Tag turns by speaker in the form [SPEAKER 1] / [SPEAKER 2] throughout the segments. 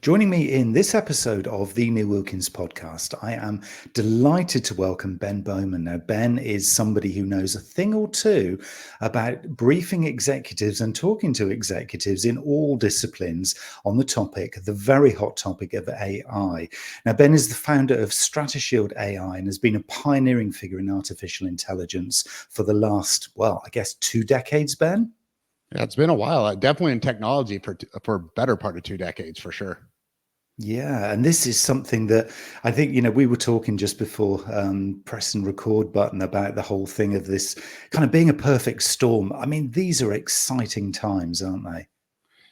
[SPEAKER 1] Joining me in this episode of the New Wilkins podcast, I am delighted to welcome Ben Bohman. Now, Ben is somebody who knows a thing or two about briefing executives and talking to executives in all disciplines on the topic, the very hot topic of AI. Now, Ben is the founder of StrataShield AI and has been a pioneering figure in artificial intelligence for the last, well, I guess 2 decades, Ben?
[SPEAKER 2] Yeah, it's been a while. Definitely in technology for better part of 2 decades for sure.
[SPEAKER 1] Yeah, and this is something that I think, we were talking just before press and record button about the whole thing of this kind of being a perfect storm. I mean, these are exciting times, aren't they?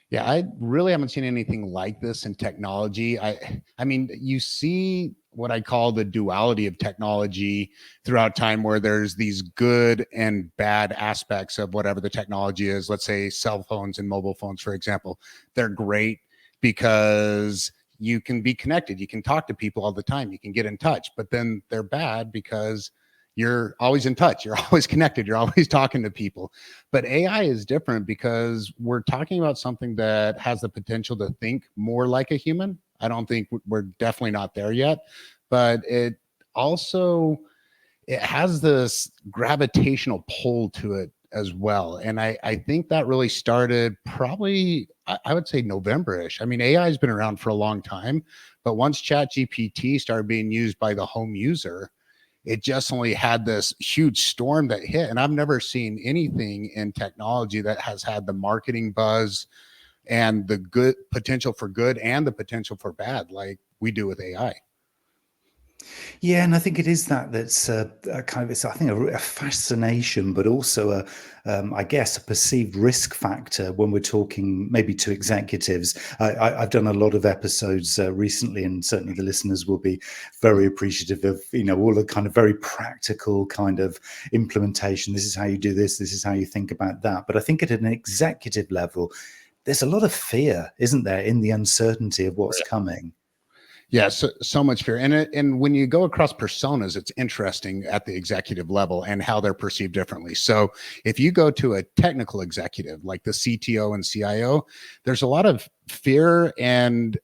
[SPEAKER 2] Yeah, I really haven't seen anything like this in technology. I mean, you see what I call the duality of technology throughout time, where there's these good and bad aspects of whatever the technology is. Let's say cell phones and mobile phones, for example. They're great because you can be connected. You can talk to people all the time. You can get in touch, but then they're bad because you're always in touch. You're always connected. You're always talking to people. But AI is different because we're talking about something that has the potential to think more like a human. I don't think we're definitely not there yet, but it has this gravitational pull to it as well. And I think that really started probably, I would say November-ish. I mean, AI has been around for a long time, but once ChatGPT started being used by the home user, it just only had this huge storm that hit. And I've never seen anything in technology that has had the marketing buzz and the good potential for good and the potential for bad like we do with AI.
[SPEAKER 1] Yeah, and I think it is that's a kind of, it's, I think, a fascination, but also I guess, a perceived risk factor when we're talking maybe to executives. I've done a lot of episodes recently, and certainly the listeners will be very appreciative of, all the kind of very practical kind of implementation. This is how you do this. This is how you think about that. But I think at an executive level, there's a lot of fear, isn't there, in the uncertainty of what's coming.
[SPEAKER 2] Yeah, so much fear. And when you go across personas, it's interesting at the executive level and how they're perceived differently. So if you go to a technical executive like the CTO and CIO, there's a lot of fear and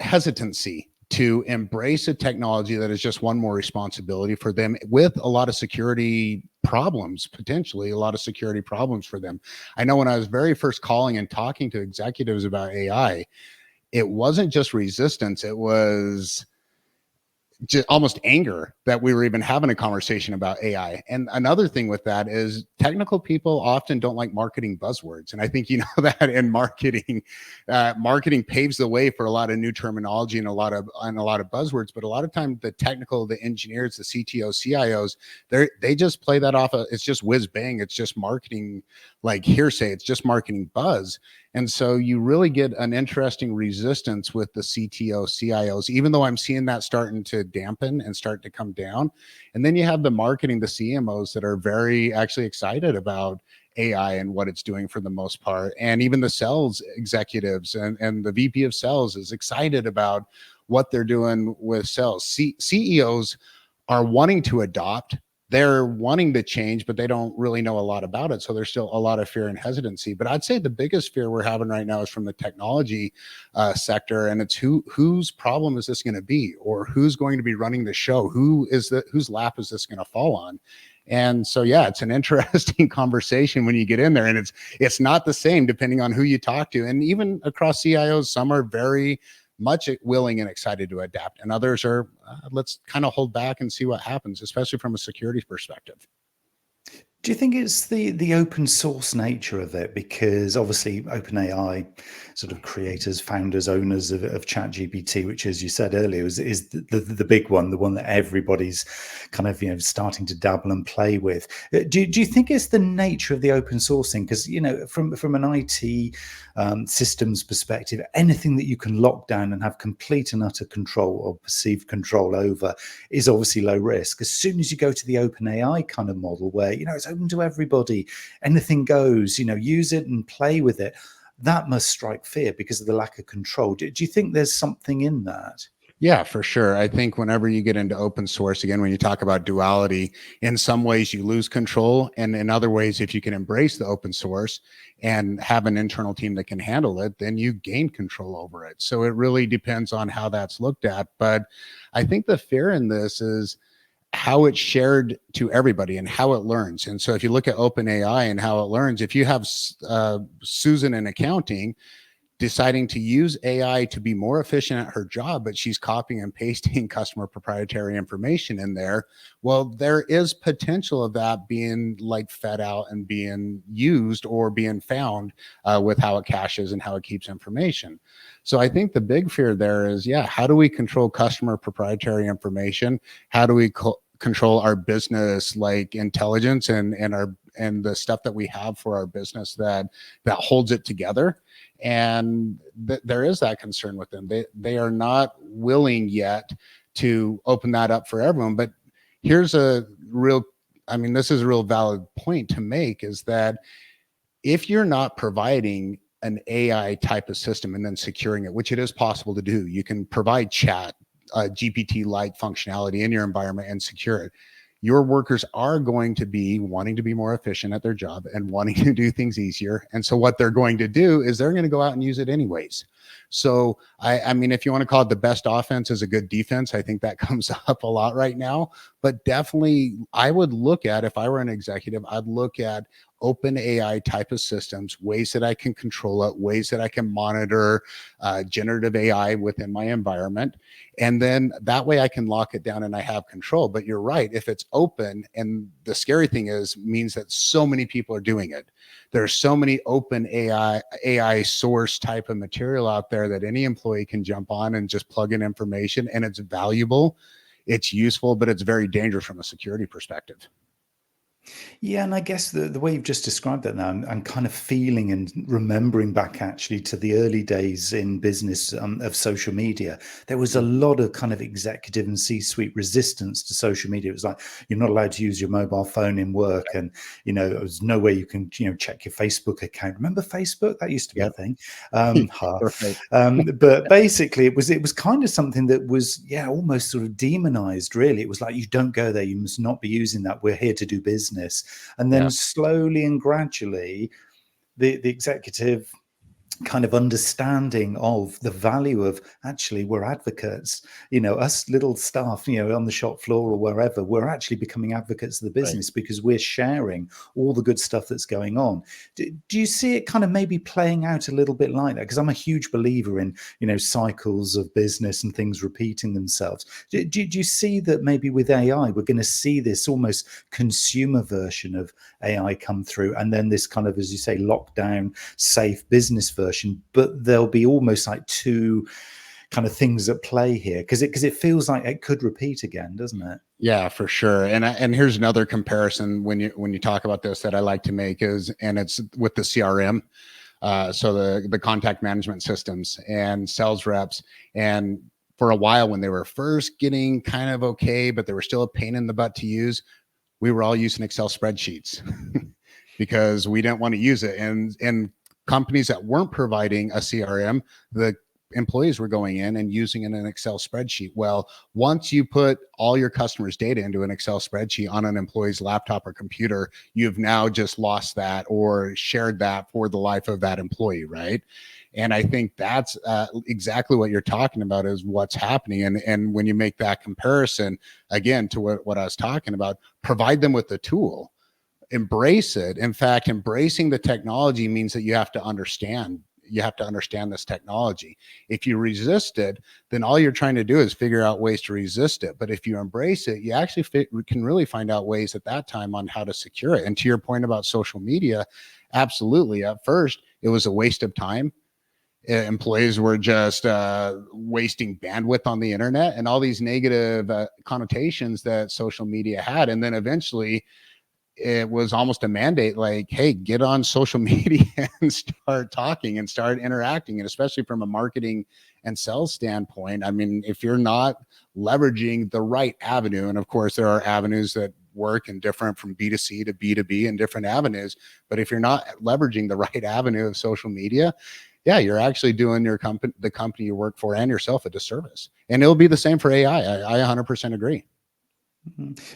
[SPEAKER 2] hesitancy to embrace a technology that is just one more responsibility for them, with a lot of security problems, potentially a lot of security problems for them. I know when I was very first calling and talking to executives about AI, it wasn't just resistance. It was just almost anger that we were even having a conversation about AI. And another thing with that is technical people often don't like marketing buzzwords. And I think, that in marketing, marketing paves the way for a lot of new terminology and a lot of buzzwords. But a lot of times the engineers, the CTOs, CIOs, they just play that off. It's just whiz bang. It's just marketing, like hearsay. It's just marketing buzz. And so you really get an interesting resistance with the CTO, CIOs, even though I'm seeing that starting to dampen and start to come down. And then you have the marketing, the CMOs that are very actually excited about AI and what it's doing for the most part. And even the sales executives and the VP of sales is excited about what they're doing with sales. CEOs are wanting to adopt. They're wanting to change, but they don't really know a lot about it. So there's still a lot of fear and hesitancy. But I'd say the biggest fear we're having right now is from the technology sector. And it's whose problem is this going to be, or who's going to be running the show? Whose lap is this going to fall on? And so, yeah, it's an interesting conversation when you get in there, and it's not the same depending on who you talk to. And even across CIOs, some are very much willing and excited to adapt, and others are let's kind of hold back and see what happens, especially from a security perspective.
[SPEAKER 1] Do you think it's the open source nature of it? Because obviously OpenAI, sort of creators, founders, owners of ChatGPT, which, as you said earlier, is the big one, the one that everybody's kind of starting to dabble and play with. Do you think it's the nature of the open sourcing? Because from an IT systems perspective, anything that you can lock down and have complete and utter control or perceived control over is obviously low risk. As soon as you go to the OpenAI kind of model, where it's open to everybody, anything goes, use it and play with it, that must strike fear because of the lack of control. Do you think there's something in that?
[SPEAKER 2] Yeah, for sure. I think whenever you get into open source, again, when you talk about duality, in some ways you lose control. And in other ways, if you can embrace the open source and have an internal team that can handle it, then you gain control over it. So it really depends on how that's looked at. But I think the fear in this is how it's shared to everybody and how it learns. And so if you look at OpenAI and how it learns, if you have Susan in accounting deciding to use AI to be more efficient at her job, but she's copying and pasting customer proprietary information in there. Well, there is potential of that being like fed out and being used or being found with how it caches and how it keeps information. So I think the big fear there is, yeah, how do we control customer proprietary information? How do we control our business like intelligence and the stuff that we have for our business that holds it together? And there is that concern with them. They are not willing yet to open that up for everyone. But here's a real, I mean, this is a real valid point to make, is that if you're not providing an AI type of system and then securing it, which it is possible to do, you can provide chat, GPT-like functionality in your environment and secure it. Your workers are going to be wanting to be more efficient at their job and wanting to do things easier. And so what they're going to do is they're going to go out and use it anyways. So I mean, if you want to call it the best offense is a good defense, I think that comes up a lot right now. But definitely I would look at, if I were an executive, I'd look at open AI type of systems, ways that I can control it, ways that I can monitor generative AI within my environment. And then that way I can lock it down and I have control. But you're right, if it's open, and the scary thing is, means that so many people are doing it. There's so many open AI source type of material out there that any employee can jump on and just plug in information, and it's valuable, it's useful, but it's very dangerous from a security perspective.
[SPEAKER 1] Yeah, and I guess the way you've just described that now, I'm kind of feeling and remembering back actually to the early days in business of social media. There was a lot of kind of executive and C-suite resistance to social media. It was like, you're not allowed to use your mobile phone in work, and there was no way you can check your Facebook account. Remember Facebook? That used to be a
[SPEAKER 2] Yep.
[SPEAKER 1] thing.
[SPEAKER 2] Right.
[SPEAKER 1] But basically, it was kind of something that was almost sort of demonized. Really, it was like, you don't go there. You must not be using that. We're here to do business. And then
[SPEAKER 2] Yeah.
[SPEAKER 1] slowly and gradually, the executive kind of understanding of the value of, actually, we're advocates, us little staff, on the shop floor or wherever, we're actually becoming advocates of the
[SPEAKER 2] Right.
[SPEAKER 1] business because we're sharing all the good stuff that's going on. Do you see it kind of maybe playing out a little bit like that? Because I'm a huge believer in, cycles of business and things repeating themselves. Do you see that maybe with AI, we're going to see this almost consumer version of AI come through, and then this kind of, as you say, lockdown, safe business version, but there'll be almost like two kind of things at play here, because it feels like it could repeat again, doesn't it?
[SPEAKER 2] Yeah, for sure. And here's another comparison when you talk about this that I like to make is, and it's with the CRM. So the contact management systems and sales reps. And for a while, when they were first getting kind of okay, but they were still a pain in the butt to use, we were all using Excel spreadsheets because we didn't want to use it. And companies that weren't providing a CRM, the employees were going in and using it in an Excel spreadsheet. Well, once you put all your customers' data into an Excel spreadsheet on an employee's laptop or computer, you've now just lost that or shared that for the life of that employee, right? And I think that's exactly what you're talking about, is what's happening. And when you make that comparison, again, to what I was talking about, provide them with the tool, embrace it. In fact, embracing the technology means that you have to understand this technology. If you resist it, then all you're trying to do is figure out ways to resist it. But if you embrace it, you actually can really find out ways at that time on how to secure it. And to your point about social media, absolutely. At first, it was a waste of time. Employees were just wasting bandwidth on the internet and all these negative connotations that social media had. And then eventually, it was almost a mandate, like, hey, get on social media and start talking and start interacting. And especially from a marketing and sales standpoint, I mean, if you're not leveraging the right avenue, and of course there are avenues that work and different from B2C to B2B and different avenues, but if you're not leveraging the right avenue of social media, yeah, you're actually doing the company you work for and yourself a disservice. And it'll be the same for AI. I 100% agree.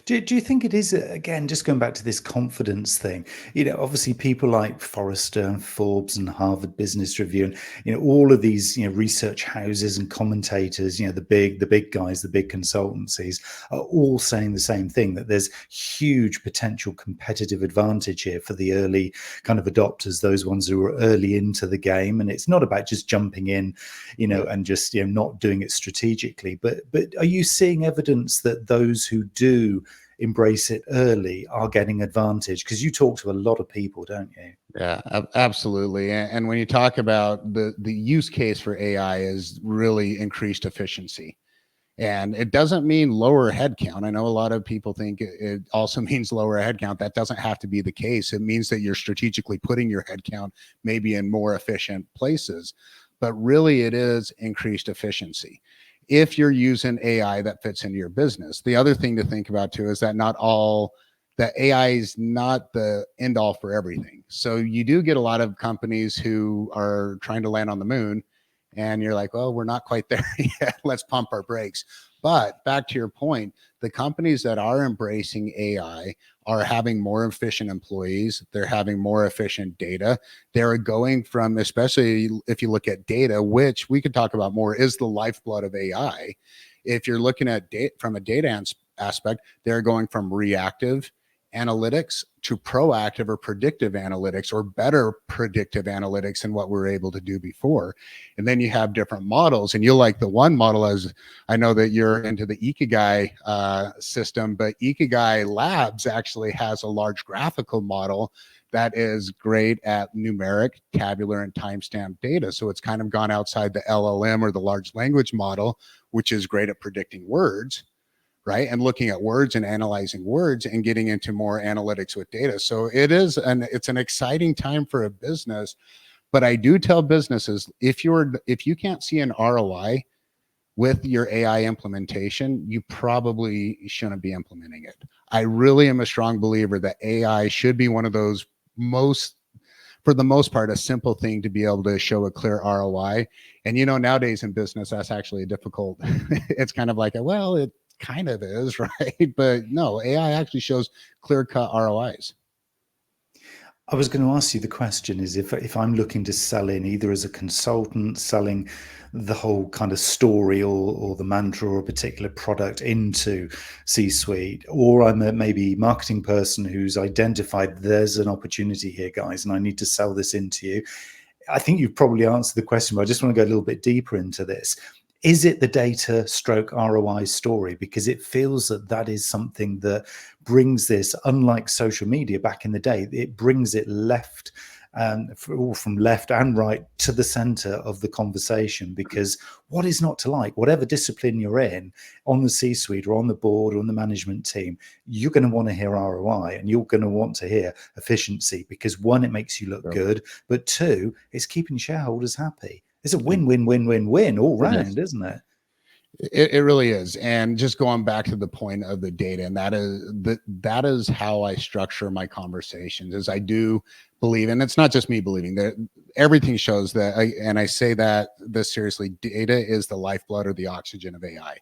[SPEAKER 1] Do you think it is, again, just going back to this confidence thing, obviously people like Forrester and Forbes and Harvard Business Review and, all of these, research houses and commentators, the big guys, the big consultancies are all saying the same thing, that there's huge potential competitive advantage here for the early kind of adopters, those ones who are early into the game. And it's not about just jumping in, and just, not doing it strategically. But are you seeing evidence that those who do embrace it early are getting advantage? Because you talk to a lot of people, don't you?
[SPEAKER 2] Yeah, absolutely. And when you talk about the use case for AI is really increased efficiency. And it doesn't mean lower headcount. I know a lot of people think it also means lower headcount. That doesn't have to be the case. It means that you're strategically putting your headcount maybe in more efficient places. But really, it is increased efficiency if you're using AI that fits into your business. The other thing to think about too is that that AI is not the end all for everything. So you do get a lot of companies who are trying to land on the moon, and you're like, well, we're not quite there yet. Let's pump our brakes. But back to your point, the companies that are embracing AI are having more efficient employees. They're having more efficient data. They're going from, especially if you look at data, which we could talk about more, is the lifeblood of AI. If you're looking at data from a data aspect, they're going from reactive analytics to proactive or predictive analytics, or better predictive analytics than what we were able to do before. And then you have different models, and you'll like the one model, as I know that you're into the Ikigai system, but Ikigai Labs actually has a large graphical model that is great at numeric, tabular, and timestamp data. So it's kind of gone outside the LLM or the large language model, which is great at predicting words, right? And looking at words and analyzing words and getting into more analytics with data. So it's an exciting time for a business. But I do tell businesses, if you can't see an ROI with your AI implementation, you probably shouldn't be implementing it. I really am a strong believer that AI should be one of those for the most part, a simple thing to be able to show a clear ROI. And nowadays in business, that's actually a difficult. It's kind of like it kind of is, right? But no, AI actually shows clear-cut ROIs.
[SPEAKER 1] I was going to ask you, the question is, if I'm looking to sell in either as a consultant selling the whole kind of story or the mantra or a particular product into C-suite, or I'm a maybe marketing person who's identified there's an opportunity here, guys, and I need to sell this into you. I think you've probably answered the question, but I just want to go a little bit deeper into this. Is it the data stroke ROI story? Because it feels that is something that brings this, unlike social media back in the day, it brings it left, from left and right to the center of the conversation. Because what is not to like? Whatever discipline you're in, on the C-suite or on the board or on the management team, you're going to want to hear ROI, and you're going to want to hear efficiency, because one, it makes you look good, but two, it's keeping shareholders happy. It's a win-win-win-win-win all round, isn't it?
[SPEAKER 2] It really is. And just going back to the point of the data, and that is how I structure my conversations, is I do believe, and it's not just me believing, that everything shows that, and I say that this seriously, data is the lifeblood or the oxygen of AI.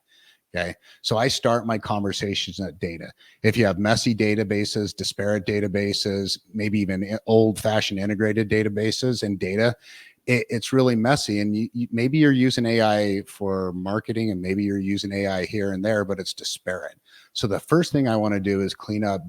[SPEAKER 2] Okay. So I start my conversations at data. If you have messy databases, disparate databases, maybe even old fashioned integrated databases and data, it's really messy. And maybe you're using AI for marketing, and maybe you're using AI here and there, but it's disparate. So the first thing I want to do is clean up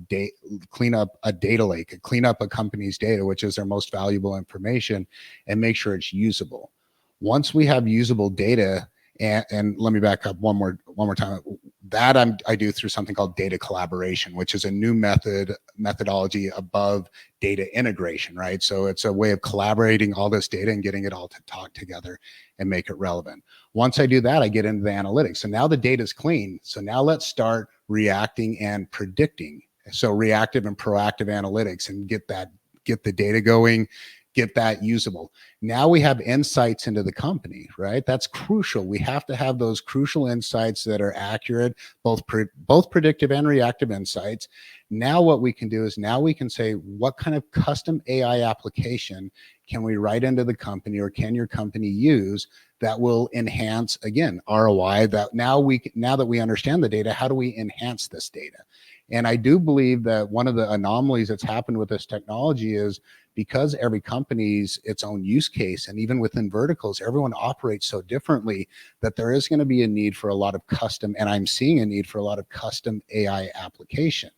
[SPEAKER 2] a data lake, clean up a company's data, which is their most valuable information, and make sure it's usable. Once we have usable data, and let me back up one more time. That I do through something called data collaboration, which is a new methodology above data integration, right? So it's a way of collaborating all this data and getting it all to talk together and make it relevant. Once I do that, I get into the analytics. So now the data is clean. So now let's start reacting and predicting. So reactive and proactive analytics, and get the data going, get that usable. Now we have insights into the company, right? That's crucial. We have to have those crucial insights that are accurate, both predictive and reactive insights. Now what we can do is, now we can say, what kind of custom AI application can we write into the company, or can your company use that will enhance, again, ROI? That now that we understand the data, how do we enhance this data? And I do believe that one of the anomalies that's happened with this technology is because every company's its own use case, and even within verticals, everyone operates so differently, that there is going to be a need for a lot of custom, and I'm seeing a need for a lot of custom AI application.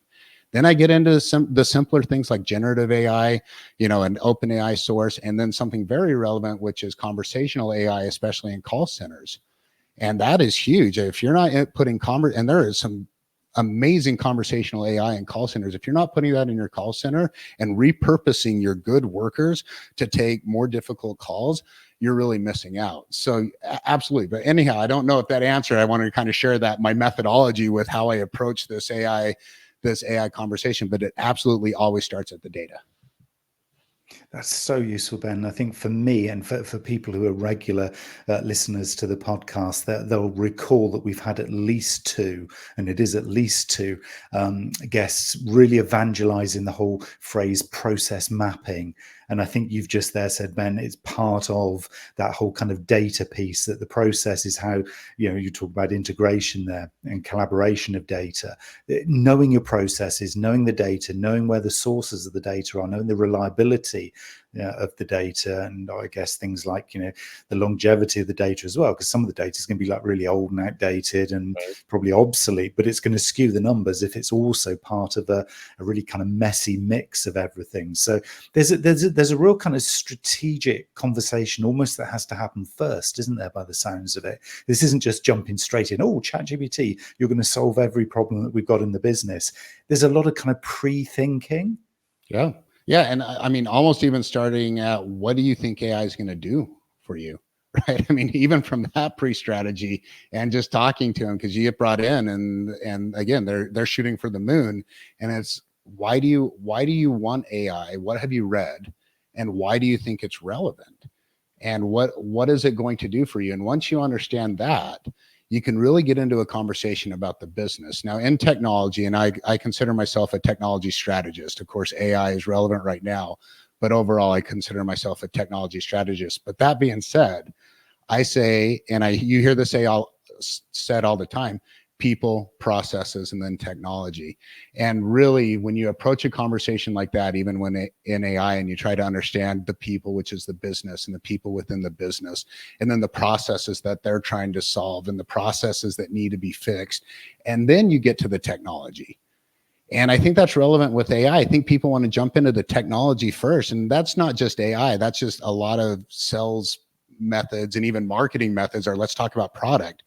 [SPEAKER 2] Then I get into the simpler things like generative AI, an open AI source, and then something very relevant, which is conversational AI, especially in call centers. And that is huge. If you're not putting and there is some amazing conversational AI in call centers. If you're not putting that in your call center and repurposing your good workers to take more difficult calls, you're really missing out. So absolutely. But anyhow, I don't know if that answered. I wanted to kind of share that my methodology with how I approach this AI conversation, but it absolutely always starts at the data.
[SPEAKER 1] That's so useful, Ben. I think for me and for people who are regular listeners to the podcast, they'll recall that we've had at least two, and it is at least two guests really evangelizing the whole phrase process mapping. And I think you've just there said, Ben, it's part of that whole kind of data piece, that the process is how, you talk about integration there and collaboration of data. Knowing your processes, knowing the data, knowing where the sources of the data are, knowing the reliability of the data, and I guess things like the longevity of the data as well, because some of the data is going to be like really old and outdated and probably obsolete, but it's going to skew the numbers if it's also part of a really kind of messy mix of everything. So there's a real kind of strategic conversation almost that has to happen first, isn't there, by the sounds of it? This isn't just jumping straight in, ChatGPT, you're going to solve every problem that we've got in the business. There's a lot of kind of pre-thinking.
[SPEAKER 2] Yeah. And I mean, almost even starting at, what do you think AI is going to do for you? Right. I mean, even from that pre-strategy and just talking to them, because you get brought in and again, they're shooting for the moon. And it's, why do you want AI? What have you read? And why do you think it's relevant? And what is it going to do for you? And once you understand that, you can really get into a conversation about the business. Now, in technology, and I consider myself a technology strategist. Of course, AI is relevant right now, but overall, I consider myself a technology strategist. But that being said, I say, and you hear this said all the time, people, processes, and then technology. And really, when you approach a conversation like that, even when in AI, and you try to understand the people, which is the business, and the people within the business, and then the processes that they're trying to solve, and the processes that need to be fixed, and then you get to the technology. And I think that's relevant with AI. I think people want to jump into the technology first, and that's not just AI. That's just a lot of sales methods and even marketing methods are, let's talk about product.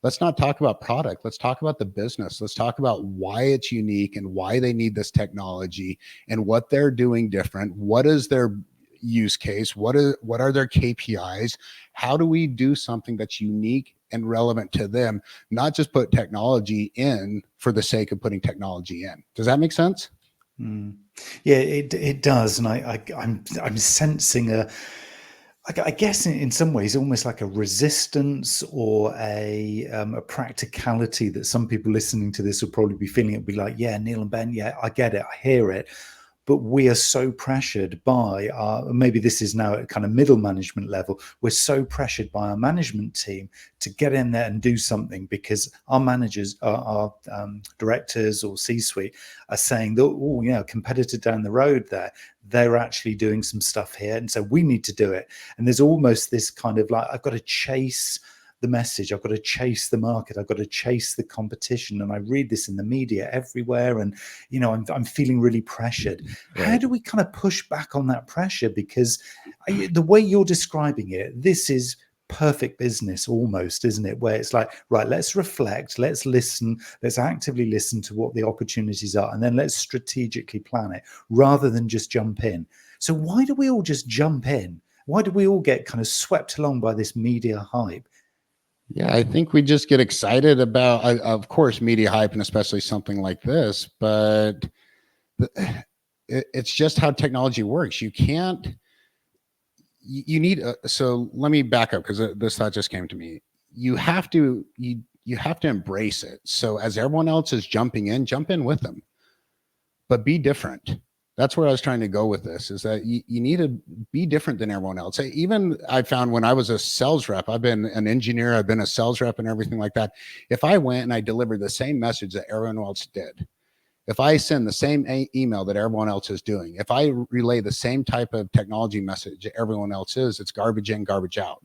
[SPEAKER 2] Let's not talk about product. Let's talk about the business. Let's talk about why it's unique and why they need this technology and what they're doing different. What is their use case? What are their KPIs? How do we do something that's unique and relevant to them? Not just put technology in for the sake of putting technology in. Does that make sense?
[SPEAKER 1] Yeah, it does. And I'm sensing I guess in some ways, almost like a resistance or a practicality that some people listening to this will probably be feeling. It'll be like, yeah, Neil and Ben, yeah, I get it, I hear it. But we are so pressured by maybe this is now at kind of middle management level. We're so pressured by our management team to get in there and do something, because our managers, our directors or C-suite are saying that, competitor down the road there, they're actually doing some stuff here. And so we need to do it. And there's almost this kind of like, I've got to chase the message, I've got to chase the market, I've got to chase the competition. And I read this in the media everywhere, and I'm feeling really pressured. Right. How do we kind of push back on that pressure? Because the way you're describing it, this is perfect business almost, isn't it? Where it's like, right, let's reflect, let's listen, let's actively listen to what the opportunities are, and then let's strategically plan it rather than just jump in. So why do we all just jump in? Why do we all get kind of swept along by this media hype?
[SPEAKER 2] Yeah, I think we just get excited about, of course, media hype, and especially something like this, but it's just how technology works. You need, so let me back up, because this thought just came to me. You have to embrace it. So as everyone else is jumping in, jump in with them, but be different. That's where I was trying to go with this, is that you need to be different than everyone else. Even I found when I was a sales rep, I've been an engineer, I've been a sales rep and everything like that. If I went and I delivered the same message that everyone else did, if I send the same email that everyone else is doing, if I relay the same type of technology message that everyone else is, it's garbage in, garbage out.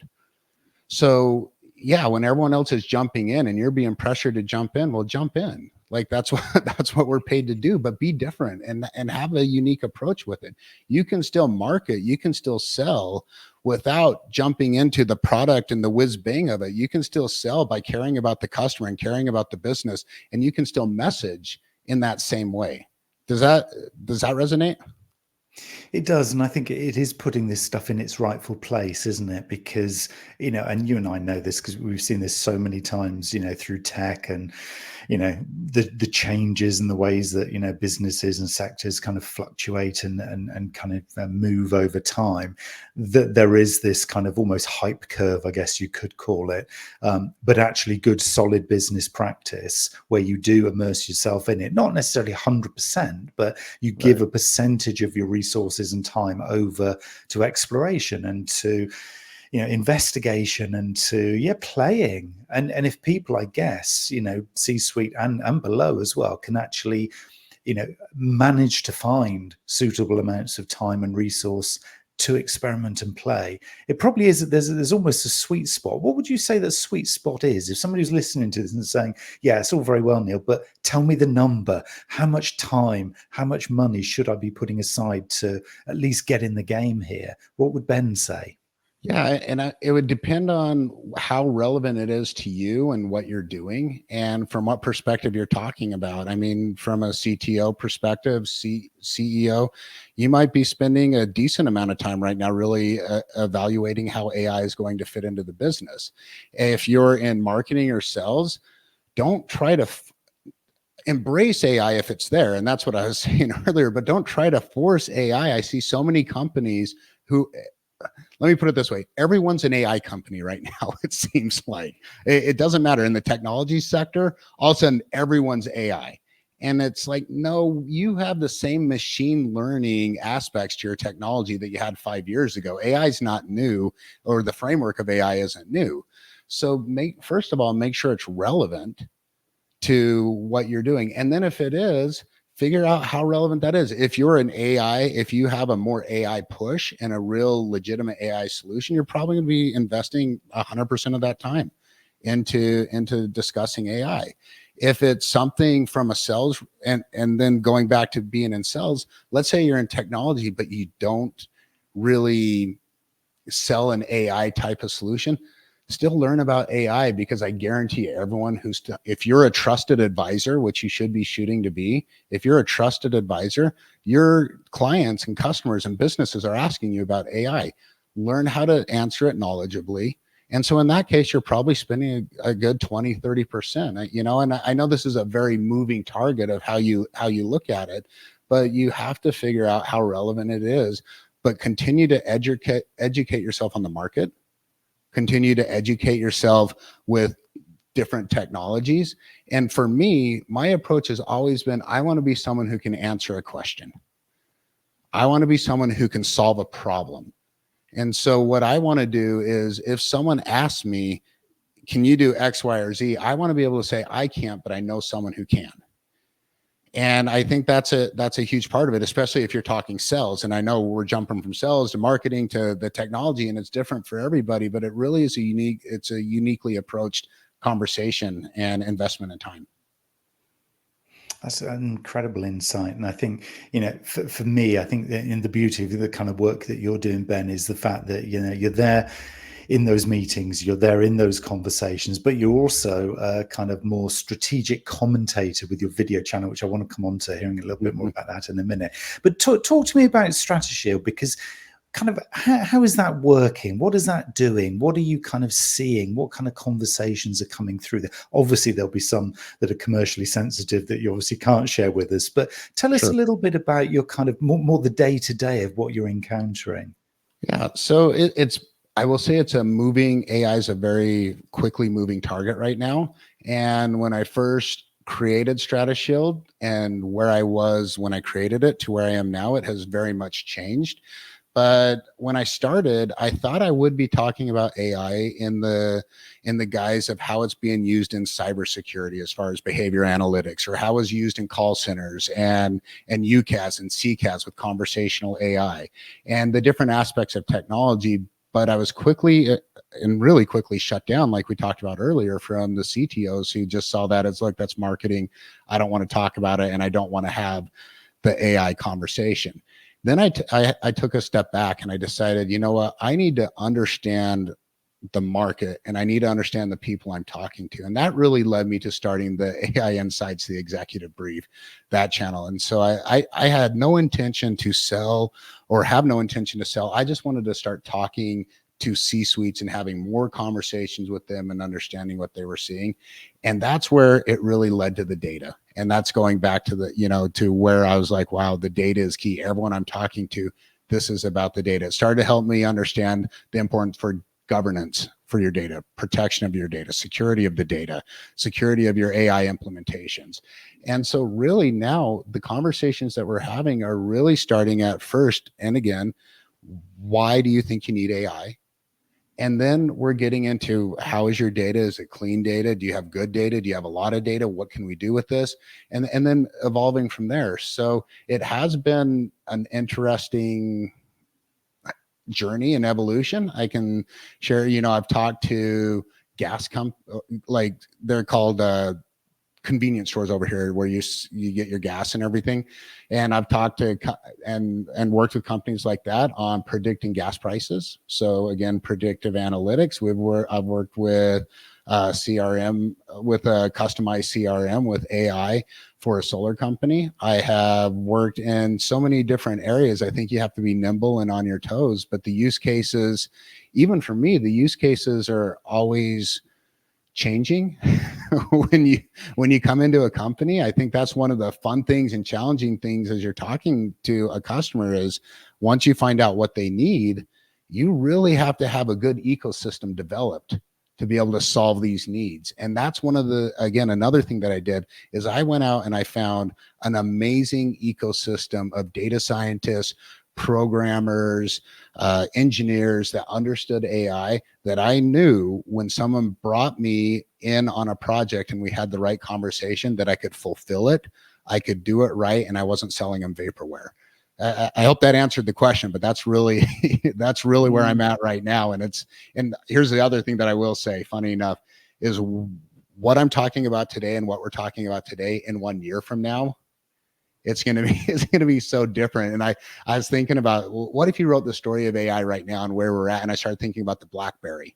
[SPEAKER 2] So yeah, when everyone else is jumping in and you're being pressured to jump in, well, jump in. Like that's what we're paid to do, but be different and have a unique approach with it. You can still market, you can still sell without jumping into the product and the whiz bang of it. You can still sell by caring about the customer and caring about the business, and you can still message in that same way. Does that resonate?
[SPEAKER 1] It does, and I think it is putting this stuff in its rightful place, isn't it? Because, and you and I know this because we've seen this so many times, through tech and, the changes and the ways that, businesses and sectors kind of fluctuate and kind of move over time, that there is this kind of almost hype curve, I guess you could call it, but actually good, solid business practice where you do immerse yourself in it, not necessarily 100%, but you give a percentage of your resources and time over to exploration and to investigation and to playing. And if people, I guess, C-suite and below as well, can actually manage to find suitable amounts of time and resource to experiment and play, it probably is that there's almost a sweet spot. What would you say that sweet spot is? If somebody who's listening to this and saying, yeah, it's all very well, Neil, but tell me the number, how much time, how much money should I be putting aside to at least get in the game here? What would Ben say?
[SPEAKER 2] Yeah, and it would depend on how relevant it is to you and what you're doing, and from what perspective you're talking about. I mean, from a CTO perspective, CEO, you might be spending a decent amount of time right now really evaluating how AI is going to fit into the business. If you're in marketing or sales, don't try to embrace AI if it's there. And that's what I was saying earlier, but don't try to force AI. I see so many companies who, let me put it this way, everyone's an AI company right now. It seems like it doesn't matter in the technology sector. All of a sudden everyone's AI. And it's like, no, you have the same machine learning aspects to your technology that you had 5 years ago. AI is not new, or the framework of AI isn't new. So first of all, make sure it's relevant to what you're doing. And then if it is, figure out how relevant that is. If you're an AI, if you have a more AI push and a real legitimate AI solution, you're probably going to be investing 100% of that time into discussing AI. If it's something from a sales, and then going back to being in sales, let's say you're in technology, but you don't really sell an AI type of solution, still learn about AI, because I guarantee everyone if you're a trusted advisor, which you should be shooting to be, if you're a trusted advisor, your clients and customers and businesses are asking you about AI. Learn how to answer it knowledgeably. And so in that case, you're probably spending a good 20, 30%, and I know this is a very moving target of how you look at it, but you have to figure out how relevant it is, but continue to educate yourself on the market. Continue to educate yourself with different technologies. And for me, my approach has always been, I want to be someone who can answer a question. I want to be someone who can solve a problem. And so what I want to do is, if someone asks me, can you do X, Y, or Z? I want to be able to say, I can't, but I know someone who can. And I think that's a huge part of it, especially if you're talking sales. And I know we're jumping from sales to marketing to the technology, and it's different for everybody, but it really is it's a uniquely approached conversation and investment in time.
[SPEAKER 1] That's an incredible insight. And I think, for me, I think that in the beauty of the kind of work that you're doing, Ben, is the fact that, you're there in those meetings, you're there in those conversations, but you're also a kind of more strategic commentator with your video channel, which I want to come on to hearing a little bit more about that in a minute. But talk to me about StrataShield, because kind of how is that working? What is that doing? What are you kind of seeing? What kind of conversations are coming through there? Obviously, there'll be some that are commercially sensitive that you obviously can't share with us, but tell us a little bit about your kind of more the day-to-day of what you're encountering.
[SPEAKER 2] Yeah, so I will say AI is a very quickly moving target right now. And when I first created StrataShield and where I was when I created it to where I am now, it has very much changed. But when I started, I thought I would be talking about AI in the guise of how it's being used in cybersecurity, as far as behavior analytics, or how it's used in call centers and UCAS and CCAS with conversational AI, and the different aspects of technology. But I was quickly and really quickly shut down, like we talked about earlier, from the CTOs who just saw that as, look, that's marketing. I don't want to talk about it, and I don't want to have the AI conversation. Then I took a step back and I decided, you know what, I need to understand the market and I need to understand the people I'm talking to. And that really led me to starting the AI Insights, the executive brief, that channel. And so I had no intention to sell, or have no intention to sell. I just wanted to start talking to C-suites and having more conversations with them and understanding what they were seeing. And that's where it really led to the data. And that's going back to the, to where I was like, wow, the data is key. Everyone I'm talking to, this is about the data. It started to help me understand the importance for governance for your data, protection of your data, security of the data, security of your AI implementations. And so really now the conversations that we're having are really starting at first. And again, why do you think you need AI? And then we're getting into, how is your data? Is it clean data? Do you have good data? Do you have a lot of data? What can we do with this? And then evolving from there. So it has been an interesting journey and evolution. I can share, I've talked to like they're called convenience stores over here, where you get your gas and everything. And I've talked to and worked with companies like that on predicting gas prices. So again, predictive analytics. I've worked with CRM, with a customized CRM with AI for a solar company. I have worked in so many different areas. I think you have to be nimble and on your toes, but the use cases, even for me, the use cases are always changing. when you come into a company, I think that's one of the fun things and challenging things as you're talking to a customer is, once you find out what they need, you really have to have a good ecosystem developed to be able to solve these needs. And that's one of the, again, another thing that I did is I went out and I found an amazing ecosystem of data scientists, programmers, engineers that understood AI, that I knew when someone brought me in on a project and we had the right conversation, that I could fulfill it, I could do it right, and I wasn't selling them vaporware. I hope that answered the question, but that's really that's really where I'm at right now. And here's the other thing that I will say, funny enough, is what I'm talking about today and what we're talking about today in 1 year from now, it's going to be so different. And I was thinking about, what if you wrote the story of AI right now and where we're at? And I started thinking about the BlackBerry.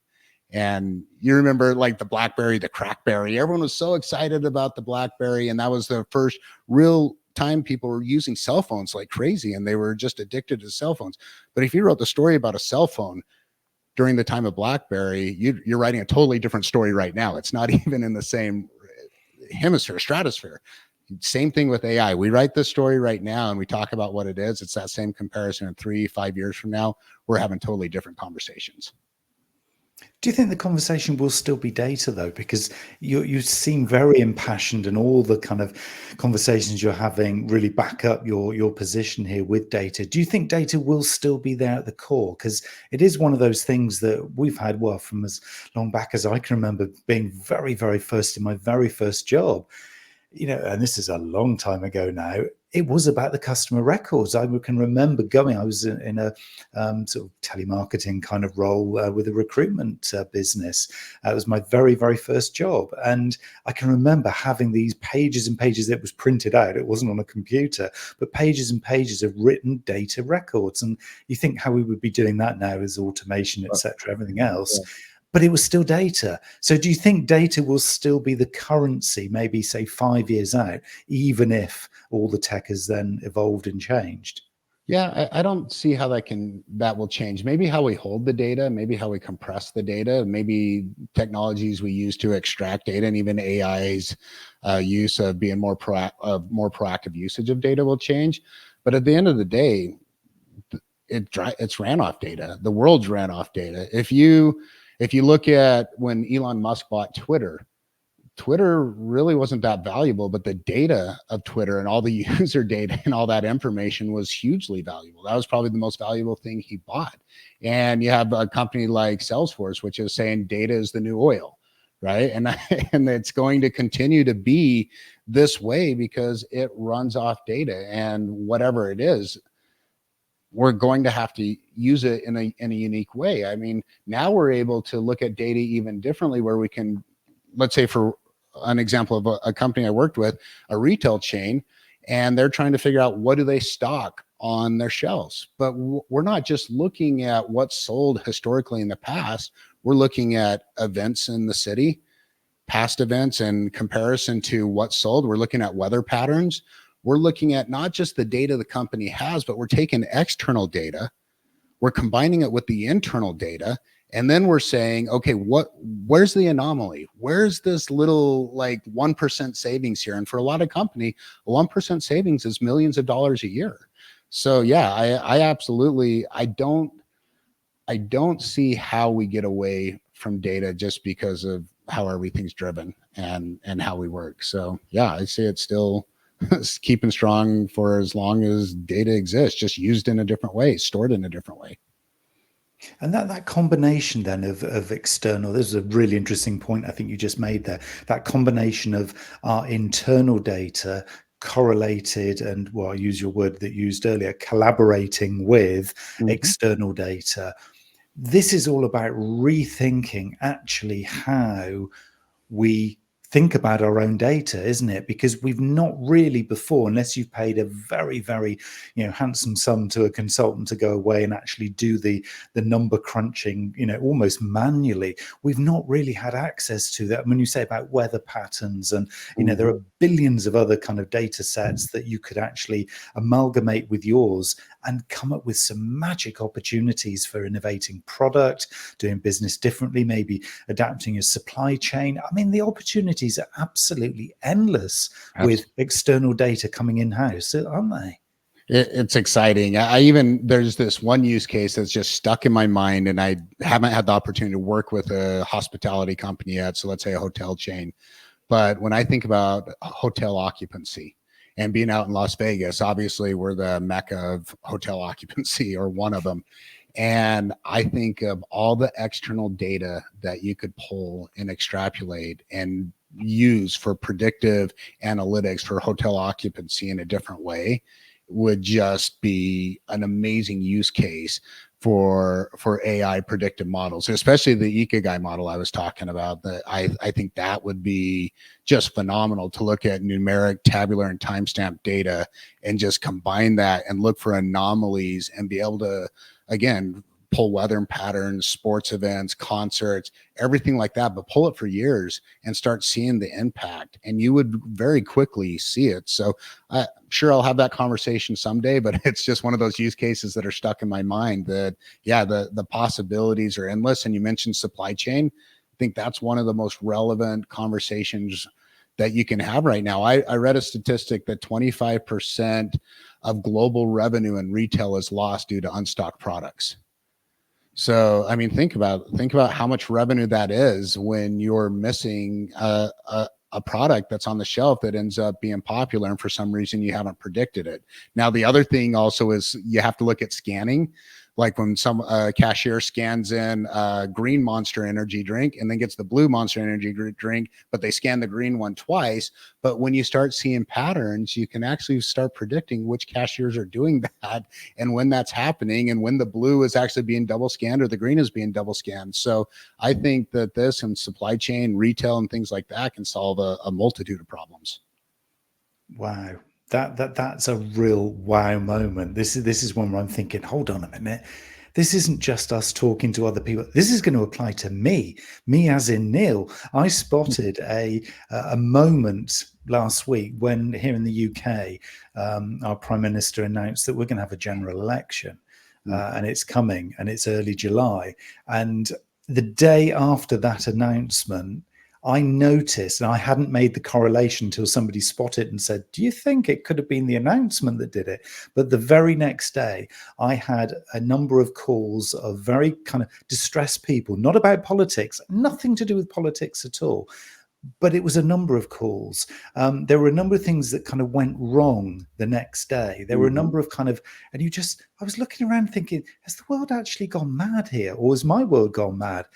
[SPEAKER 2] And you remember, like, the BlackBerry, the Crackberry, everyone was so excited about the BlackBerry. And that was the first real time people were using cell phones like crazy, and they were just addicted to cell phones. But if you wrote the story about a cell phone during the time of BlackBerry, you're writing a totally different story right now. It's not even in the same hemisphere, stratosphere. Same thing with AI. We write this story right now and we talk about what it is. It's that same comparison in 3-5 years from now, we're having totally different conversations.
[SPEAKER 1] Do you think the conversation will still be data, though? Because you seem very impassioned, and all the kind of conversations you're having really back up your position here with data. Do you think data will still be there at the core? Because it is one of those things that we've had, well, from as long back as I can remember, being very, very first in my very first job. And this is a long time ago now, it was about the customer records. I can remember I was in a sort of telemarketing kind of role with a recruitment business. It was my very, very first job. And I can remember having these pages and pages that was printed out. It wasn't on a computer, but pages and pages of written data records. And you think how we would be doing that now as automation, et cetera, everything else. Yeah. But it was still data. So do you think data will still be the currency, maybe say 5 years out, even if all the tech has then evolved and changed?
[SPEAKER 2] Yeah, I don't see how that will change. Maybe how we hold the data, maybe how we compress the data, maybe technologies we use to extract data, and even AI's use of being more proactive usage of data will change. But at the end of the day, it's ran off data. The world's ran off data. If you look at when Elon Musk bought Twitter, Twitter really wasn't that valuable, but the data of Twitter and all the user data and all that information was hugely valuable. That was probably the most valuable thing he bought. And you have a company like Salesforce, which is saying data is the new oil, right? And and it's going to continue to be this way because it runs off data, and whatever it is, we're going to have to use it in a unique way. I mean, now we're able to look at data even differently, where we can, let's say for an example of a company I worked with, a retail chain, and they're trying to figure out what do they stock on their shelves. But we're not just looking at what's sold historically in the past. We're looking at events in the city, past events, in comparison to what's sold. We're looking at weather patterns. We're looking at not just the data the company has, but we're taking external data, we're combining it with the internal data, and then we're saying, okay, where's the anomaly? Where's this little like 1% savings here? And for a lot of company, a 1% savings is millions of dollars a year. So yeah, I absolutely, I don't see how we get away from data just because of how everything's driven and how we work. So yeah, I say it's still keeping strong for as long as data exists, just used in a different way, stored in a different way.
[SPEAKER 1] And that combination then of external, this is a really interesting point I think you just made there. That combination of our internal data correlated and, well, I use your word that you used earlier, collaborating with external data. This is all about rethinking actually how we think about our own data, isn't it? Because we've not really before, unless you've paid a very, very, handsome sum to a consultant to go away and actually do the number crunching, almost manually, we've not really had access to that. When you say about weather patterns and, there are billions of other kind of data sets that you could actually amalgamate with yours and come up with some magic opportunities for innovating product, doing business differently, maybe adapting your supply chain. I mean, the opportunities are absolutely endless with external data coming in-house, aren't they?
[SPEAKER 2] It's exciting. I even, there's this one use case that's just stuck in my mind, and I haven't had the opportunity to work with a hospitality company yet. So let's say a hotel chain. But when I think about hotel occupancy and being out in Las Vegas, obviously we're the mecca of hotel occupancy, or one of them. And I think of all the external data that you could pull and extrapolate and use for predictive analytics for hotel occupancy in a different way would just be an amazing use case for AI predictive models, especially the Ikigai model I was talking about. That I think that would be just phenomenal to look at numeric, tabular, and timestamp data and just combine that and look for anomalies and be able to, again, pull weather patterns, sports events, concerts, everything like that, but pull it for years and start seeing the impact, and you would very quickly see it. So I'm sure I'll have that conversation someday, but it's just one of those use cases that are stuck in my mind that, yeah, the possibilities are endless. And you mentioned supply chain. I think that's one of the most relevant conversations that you can have right now. I read a statistic that 25% of global revenue in retail is lost due to unstocked products. So, I mean, think about how much revenue that is when you're missing a product that's on the shelf that ends up being popular, and for some reason you haven't predicted it. Now, the other thing also is you have to look at scanning. Like when some cashier scans in green Monster Energy drink and then gets the blue Monster Energy drink, but they scan the green one twice. But when you start seeing patterns, you can actually start predicting which cashiers are doing that and when that's happening, and when the blue is actually being double scanned or the green is being double scanned. So I think that this and supply chain, retail, and things like that can solve a multitude of problems.
[SPEAKER 1] Wow. That's a real wow moment. This is one where I'm thinking, hold on a minute. This isn't just us talking to other people. This is going to apply to me as in Neil. I spotted a moment last week when here in the UK, our Prime Minister announced that we're going to have a general election, and it's coming, and it's early July. And the day after that announcement, I noticed, and I hadn't made the correlation until somebody spotted and said, do you think it could have been the announcement that did it? But the very next day, I had a number of calls of very kind of distressed people, not about politics, nothing to do with politics at all, but it was a number of calls. There were a number of things that kind of went wrong the next day. There were a number of kind of, and I was looking around thinking, has the world actually gone mad here? Or has my world gone mad?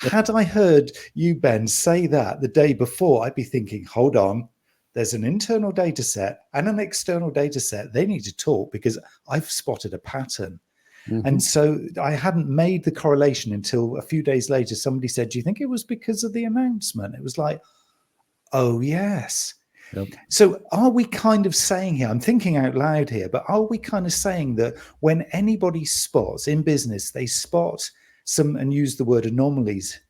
[SPEAKER 1] Had I heard you, Ben, say that the day before, I'd be thinking, hold on, there's an internal data set and an external data set. They need to talk because I've spotted a pattern. And so I hadn't made the correlation until a few days later. Somebody said, do you think it was because of the announcement? It was like, oh, yes.
[SPEAKER 2] Yep.
[SPEAKER 1] So are we kind of saying here, I'm thinking out loud here, but are we kind of saying that when anybody spots in business, they spot some, and use the word anomalies,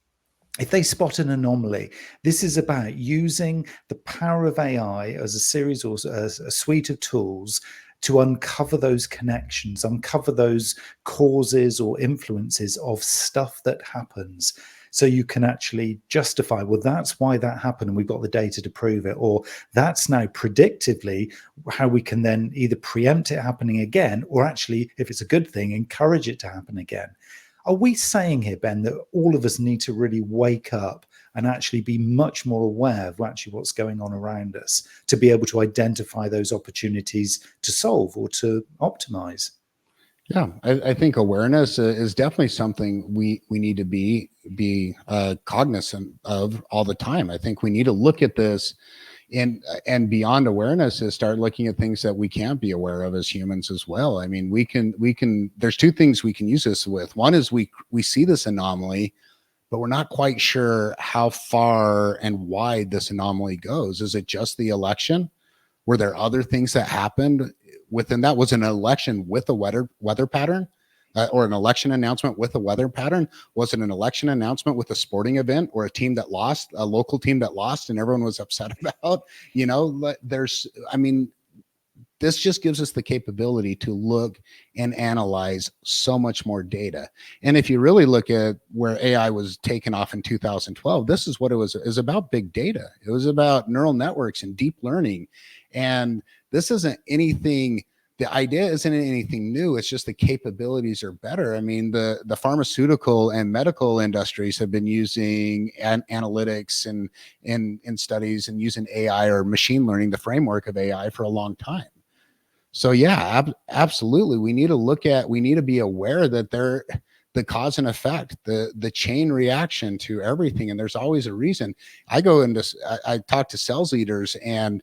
[SPEAKER 1] if they spot an anomaly, this is about using the power of AI as a series or a suite of tools to uncover those connections, uncover those causes or influences of stuff that happens. So you can actually justify, well, that's why that happened and we've got the data to prove it, or that's now predictively how we can then either preempt it happening again, or actually, if it's a good thing, encourage it to happen again. Are we saying here, Ben, that all of us need to really wake up and actually be much more aware of actually what's going on around us to be able to identify those opportunities to solve or to optimize?
[SPEAKER 2] Yeah, I think awareness is definitely something we need to be cognizant of all the time. I think we need to look at this, and beyond awareness is start looking at things that we can't be aware of as humans as well. I mean, we can. There's two things we can use this with. One is we see this anomaly, but we're not quite sure how far and wide this anomaly goes. Is it just the election? Were there other things that happened within that? Was an election with a weather pattern, or an election announcement with a weather pattern? Was it an election announcement with a sporting event or a team that lost, a local team that lost, and everyone was upset about? This just gives us the capability to look and analyze so much more data. And if you really look at where AI was taken off in 2012, this is what it was. It was about big data. It was about neural networks and deep learning. And this isn't anything, the idea isn't anything new. It's just the capabilities are better. I mean, the pharmaceutical and medical industries have been using analytics and in studies and using AI or machine learning, the framework of AI, for a long time. So yeah, absolutely. We need to be aware that the cause and effect, the chain reaction to everything. And there's always a reason. I talk to sales leaders, and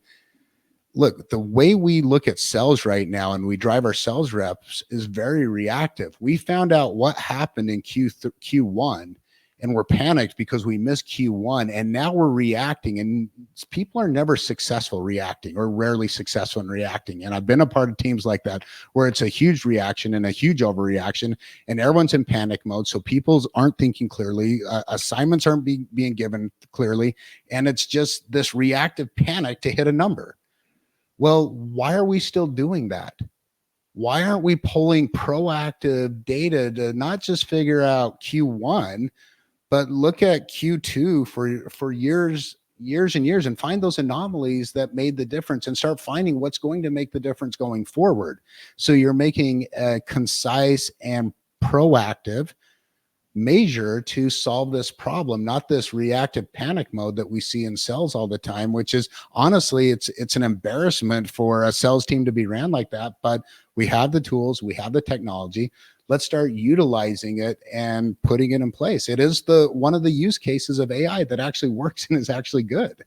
[SPEAKER 2] look, the way we look at sales right now and we drive our sales reps is very reactive. We found out what happened in Q1 and we're panicked because we missed Q1, and now we're reacting, and people are never successful reacting, or rarely successful in reacting. And I've been a part of teams like that where it's a huge reaction and a huge overreaction, and everyone's in panic mode. So people aren't thinking clearly, assignments aren't being given clearly, and it's just this reactive panic to hit a number. Well, why are we still doing that? Why aren't we pulling proactive data to not just figure out Q1, but look at Q2 for years and years, and find those anomalies that made the difference, and start finding what's going to make the difference going forward? So you're making a concise and proactive measure to solve this problem, not this reactive panic mode that we see in sales all the time, which is honestly, it's an embarrassment for a sales team to be ran like that. But we have the tools, we have the technology. Let's start utilizing it and putting it in place. It is one of the use cases of AI that actually works and is actually good.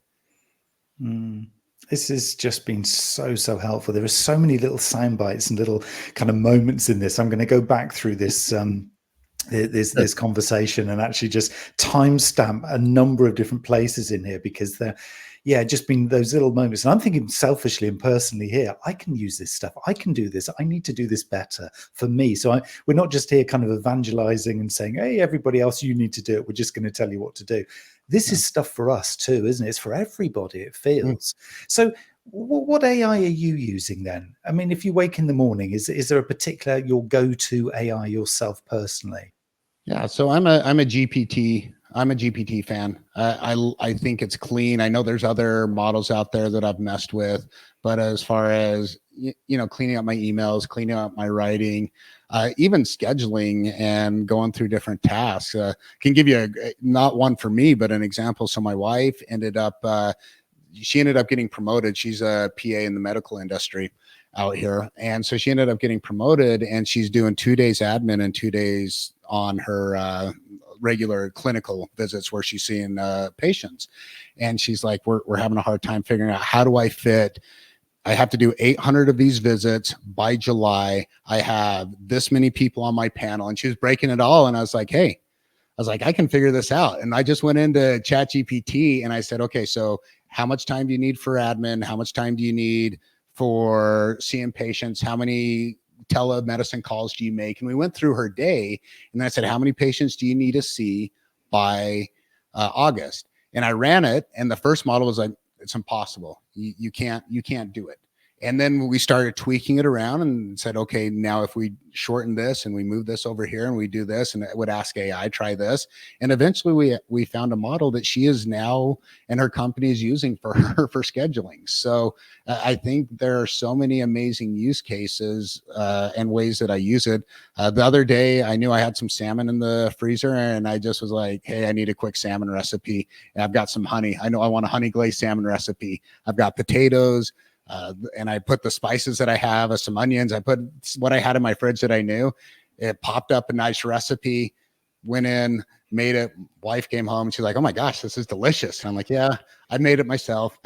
[SPEAKER 1] This has just been so helpful. There are so many little sound bites and little kind of moments in this. I'm going to go back through this this conversation and actually just timestamp a number of different places in here, because they're just been those little moments. And I'm thinking selfishly and personally here, I can use this stuff. I can do this. I need to do this better for me. So we're not just here kind of evangelizing and saying, hey, everybody else, you need to do it. We're just going to tell you what to do. This is stuff for us too, isn't it? It's for everybody, it feels. So what AI are you using then? I mean, if you wake in the morning, is there a particular, your go-to AI yourself personally?
[SPEAKER 2] Yeah, so I'm a GPT I'm a GPT fan. I think it's clean. I know there's other models out there that I've messed with, but as far as cleaning up my emails, cleaning up my writing, even scheduling and going through different tasks, can give you not one for me, but an example. So my wife ended up getting promoted. She's a PA in the medical industry out here, and so she ended up getting promoted, and she's doing 2 days admin and 2 days on her regular clinical visits where she's seeing patients. And she's like, we're having a hard time figuring out, how do I fit? I have to do 800 of these visits by July. I have this many people on my panel. And she was breaking it all. And I was like, hey, I can figure this out. And I just went into ChatGPT and I said, okay, so how much time do you need for admin? How much time do you need for seeing patients? How many telemedicine calls do you make? And we went through her day, and then I said, how many patients do you need to see by August? And I ran it, and the first model was like, it's impossible. You can't do it. And then we started tweaking it around and said, okay, now if we shorten this and we move this over here and we do this, and it would ask AI, try this. And eventually we found a model that she is now, and her company is using for scheduling. So I think there are so many amazing use cases and ways that I use it. The other day, I knew I had some salmon in the freezer, and I just was like, hey, I need a quick salmon recipe. And I've got some honey. I know I want a honey glazed salmon recipe. I've got potatoes. And I put the spices that I have, some onions. I put what I had in my fridge that I knew. It popped up a nice recipe, went in, made it. Wife came home. She's like, oh my gosh, this is delicious. And I'm like, yeah, I made it myself.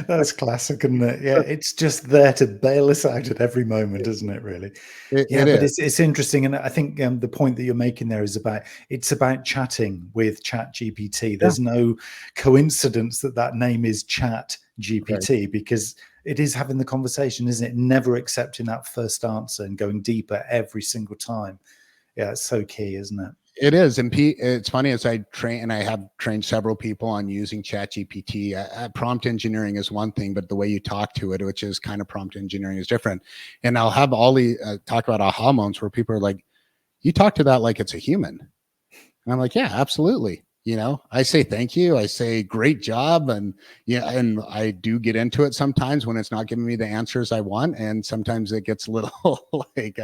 [SPEAKER 1] That's classic, isn't it? Yeah, it's just there to bail us out at every moment, isn't it? Really? Yeah, but it's interesting, and I think the point that you're making there is about chatting with Chat GPT. There's no coincidence that name is Chat GPT, because it is having the conversation, isn't it? Never accepting that first answer and going deeper every single time. Yeah, it's so key, isn't it?
[SPEAKER 2] It is. And it's funny, as I have trained several people on using ChatGPT. Prompt engineering is one thing, but the way you talk to it, which is kind of prompt engineering, is different. And I'll have Ollie talk about aha moments where people are like, you talk to that like it's a human. And I'm like, yeah, absolutely. I say thank you. I say great job. And and I do get into it sometimes when it's not giving me the answers I want. And sometimes it gets a little like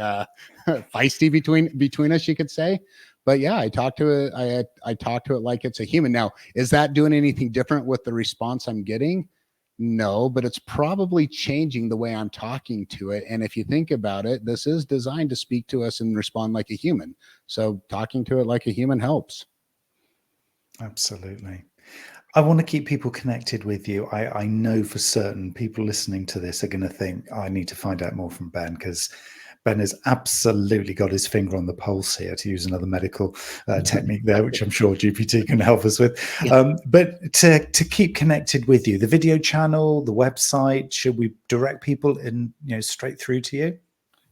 [SPEAKER 2] feisty between us, you could say. But yeah, I talk to it. I talk to it like it's a human. Now, is that doing anything different with the response I'm getting? No, but it's probably changing the way I'm talking to it. And if you think about it, this is designed to speak to us and respond like a human. So talking to it like a human helps.
[SPEAKER 1] Absolutely. I want to keep people connected with you. I know for certain people listening to this are going to think, I need to find out more from Ben, because Ben has absolutely got his finger on the pulse here, to use another medical technique there, which I'm sure GPT can help us with. But to keep connected with you, the video channel, the website, should we direct people straight through to you?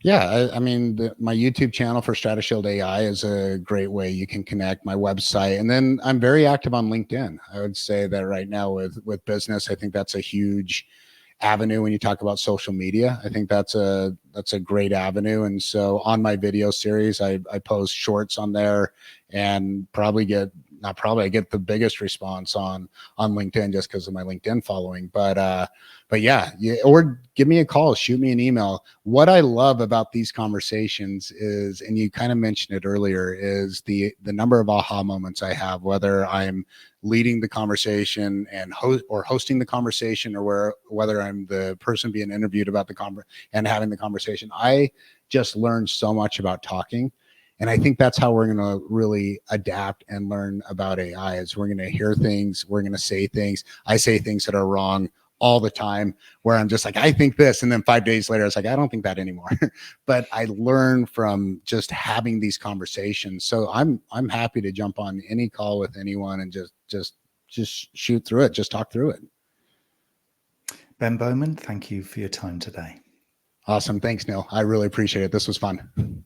[SPEAKER 2] Yeah, I mean, my YouTube channel for StrataShield AI is a great way you can connect. My website, and then I'm very active on LinkedIn. I would say that right now with business, I think that's a huge avenue when you talk about social media. I think that's a great avenue. And so on my video series, I post shorts on there, and I get the biggest response on LinkedIn just because of my LinkedIn following. But yeah, or give me a call, shoot me an email. What I love about these conversations is, and you kind of mentioned it earlier, is the number of aha moments I have, whether I'm leading the conversation and hosting the conversation, or whether I'm the person being interviewed about and having the conversation. I just learned so much about talking. And I think that's how we're going to really adapt and learn about AI, is we're going to hear things, we're going to say things. I say things that are wrong all the time, where I'm just like, I think this. And then 5 days later, it's like, I don't think that anymore. But I learn from just having these conversations. So I'm happy to jump on any call with anyone and just shoot through it, just talk through it.
[SPEAKER 1] Ben Bohman, thank you for your time today.
[SPEAKER 2] Awesome. Thanks, Neil. I really appreciate it. This was fun.